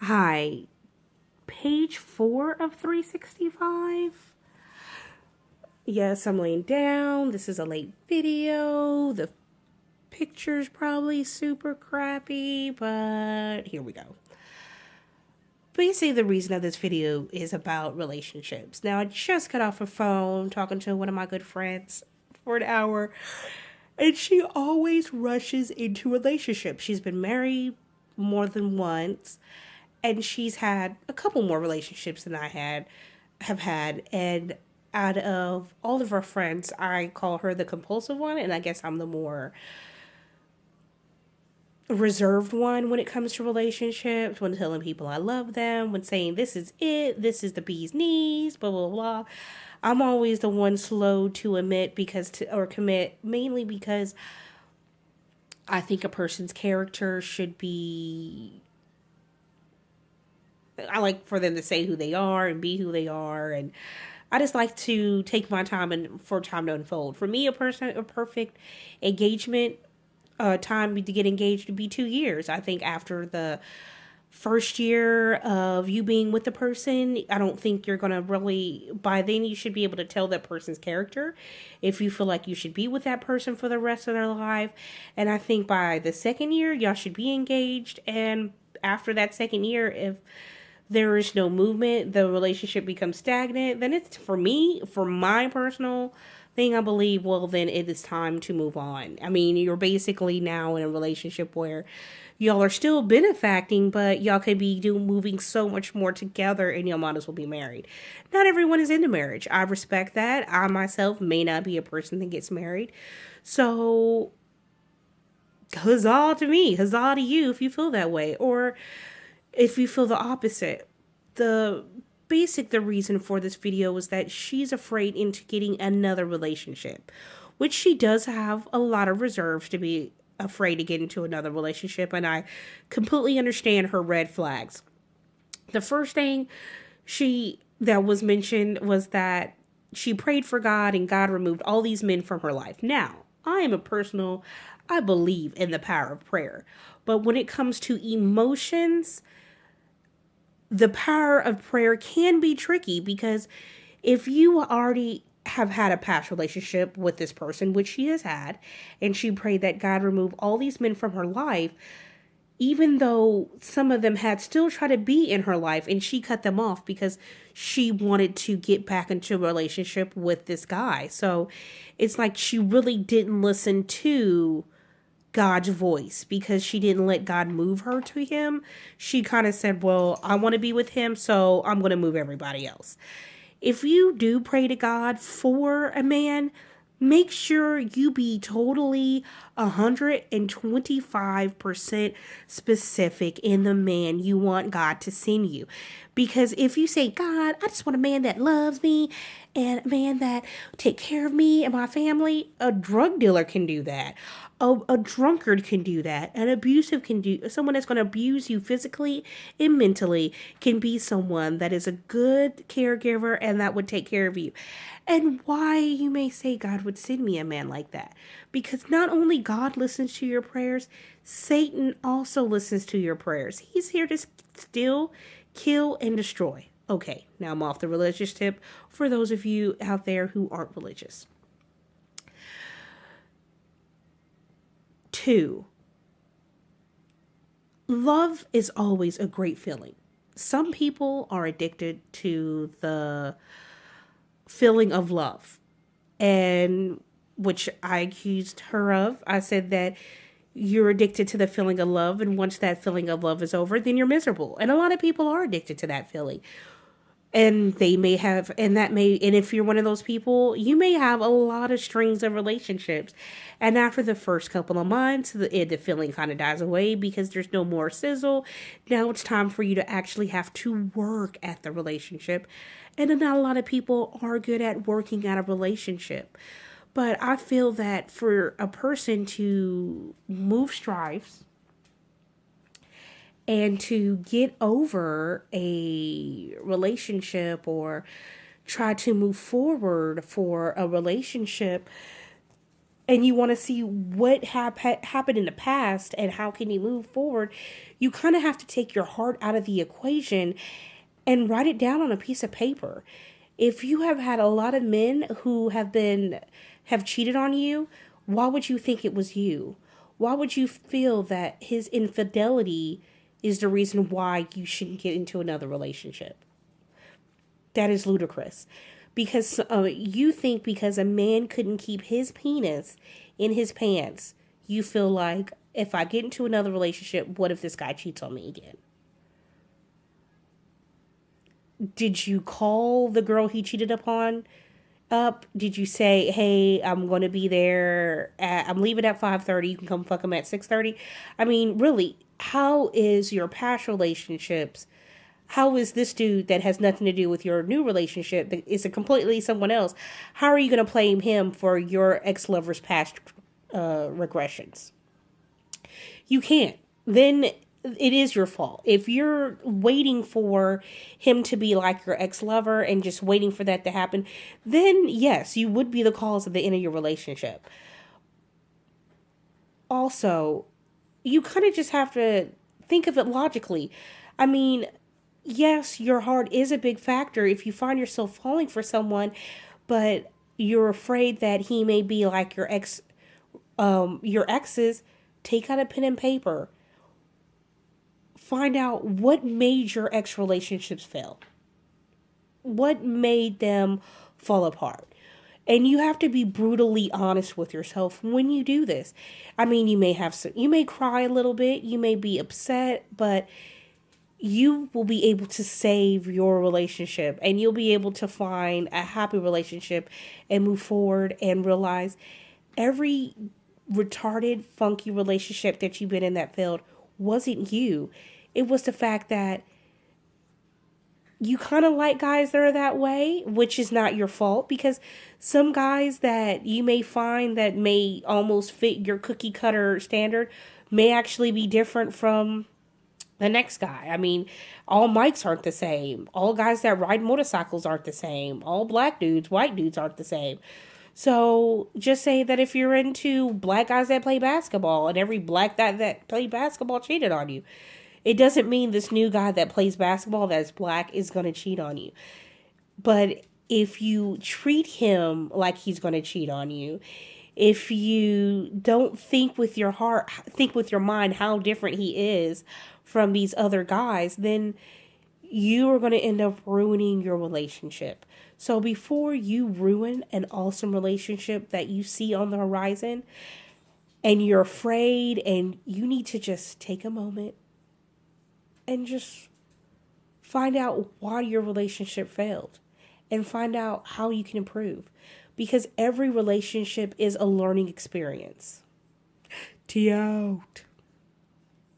Hi, page 4 of 365. Yes, I'm laying down. This is a late video. The picture's probably super crappy, but here we go. Basically, the reason of this video is about relationships. Now, I just got off a phone talking to one of my good friends for an hour, and she always rushes into relationships. She's been married more than once, and she's had a couple more relationships than have had, and out of all of our friends, I call her the compulsive one, and I guess I'm the more reserved one when it comes to relationships, when telling people I love them, when saying this is it, this is the bee's knees, blah blah blah. I'm always the one slow to admit or commit, mainly because I think a person's character should be, I like for them to say who they are and be who they are, and I just like to take my time and for time to unfold. For me, a perfect engagement time to get engaged would be 2 years. I think after the first year of you being with the person, I don't think you're gonna really, by then you should be able to tell that person's character if you feel like you should be with that person for the rest of their life. And I think by the second year, y'all should be engaged. And after that second year, if there is no movement, the relationship becomes stagnant, then it's, for me, for my personal thing, I believe, well, then it is time to move on. I mean, you're basically now in a relationship where y'all are still benefacting, but y'all could be moving so much more together, and y'all might as well be married. Not everyone is into marriage. I respect that. I myself may not be a person that gets married. So, huzzah to me, huzzah to you if you feel that way. Or if you feel the opposite. The reason for this video was that she's afraid into getting another relationship, which she does have a lot of reserves to be afraid to get into another relationship, and I completely understand her red flags. The first thing she that was mentioned was that she prayed for God and God removed all these men from her life. Now, I believe in the power of prayer. But when it comes to emotions, the power of prayer can be tricky, because if you already have had a past relationship with this person, which she has had, and she prayed that God remove all these men from her life, even though some of them had still tried to be in her life, and she cut them off because she wanted to get back into a relationship with this guy. So it's like she really didn't listen to God's voice because she didn't let God move her to him. She kind of said, well, I want to be with him, so I'm going to move everybody else. If you do pray to God for a man, make sure you be totally 125% specific in the man you want God to send you. Because if you say, God, I just want a man that loves me and a man that take care of me and my family, a drug dealer can do that. A drunkard can do that. An abusive can do, someone that's going to abuse you physically and mentally can be someone that is a good caregiver and that would take care of you. And why, you may say, God would send me a man like that? Because not only God listens to your prayers, Satan also listens to your prayers. He's here to steal, kill, and destroy. Okay, now I'm off the religious tip for those of you out there who aren't religious. 2. Love is always a great feeling. Some people are addicted to the feeling of love, and which I accused her of. I said that you're addicted to the feeling of love, and once that feeling of love is over, then you're miserable. And a lot of people are addicted to that feeling. And they may have, and if you're one of those people, you may have a lot of strings of relationships. And after the first couple of months, the feeling kind of dies away because there's no more sizzle. Now it's time for you to actually have to work at the relationship. And not a lot of people are good at working at a relationship. But I feel that for a person to move strides and to get over a relationship or try to move forward for a relationship, and you want to see what happened in the past and how can you move forward, you kind of have to take your heart out of the equation and write it down on a piece of paper. If you have had a lot of men who have cheated on you, why would you think it was you? Why would you feel that his infidelity is the reason why you shouldn't get into another relationship? That is ludicrous. Because you think because a man couldn't keep his penis in his pants, you feel like, if I get into another relationship, what if this guy cheats on me again? Did you call the girl he cheated upon up? Did you say, hey, I'm going to be there I'm leaving at 5:30, you can come fuck him at 6:30? I mean, really, how is your past relationships, how is this dude that has nothing to do with your new relationship, that is a completely someone else, how are you going to blame him for your ex-lover's past regressions? You can't. Then it is your fault. If you're waiting for him to be like your ex-lover and just waiting for that to happen, then yes, you would be the cause of the end of your relationship. Also, you kind of just have to think of it logically. I mean, yes, your heart is a big factor if you find yourself falling for someone, but you're afraid that he may be like your exes. Take out a pen and paper. Find out what made your ex relationships fail. What made them fall apart? And you have to be brutally honest with yourself when you do this. I mean, you may cry a little bit, you may be upset, but you will be able to save your relationship and you'll be able to find a happy relationship and move forward and realize every retarded, funky relationship that you've been in that failed wasn't you. It was the fact that you kind of like guys that are that way, which is not your fault, because some guys that you may find that may almost fit your cookie cutter standard may actually be different from the next guy. I mean, all mics aren't the same. All guys that ride motorcycles aren't the same. All black dudes, white dudes aren't the same. So just say that if you're into black guys that play basketball and every black guy that played basketball cheated on you, it doesn't mean this new guy that plays basketball that's black is going to cheat on you. But if you treat him like he's going to cheat on you, if you don't think with your heart, think with your mind how different he is from these other guys, then you are going to end up ruining your relationship. So before you ruin an awesome relationship that you see on the horizon and you're afraid, and you need to just take a moment and just find out why your relationship failed and find out how you can improve, because every relationship is a learning experience. Tea out.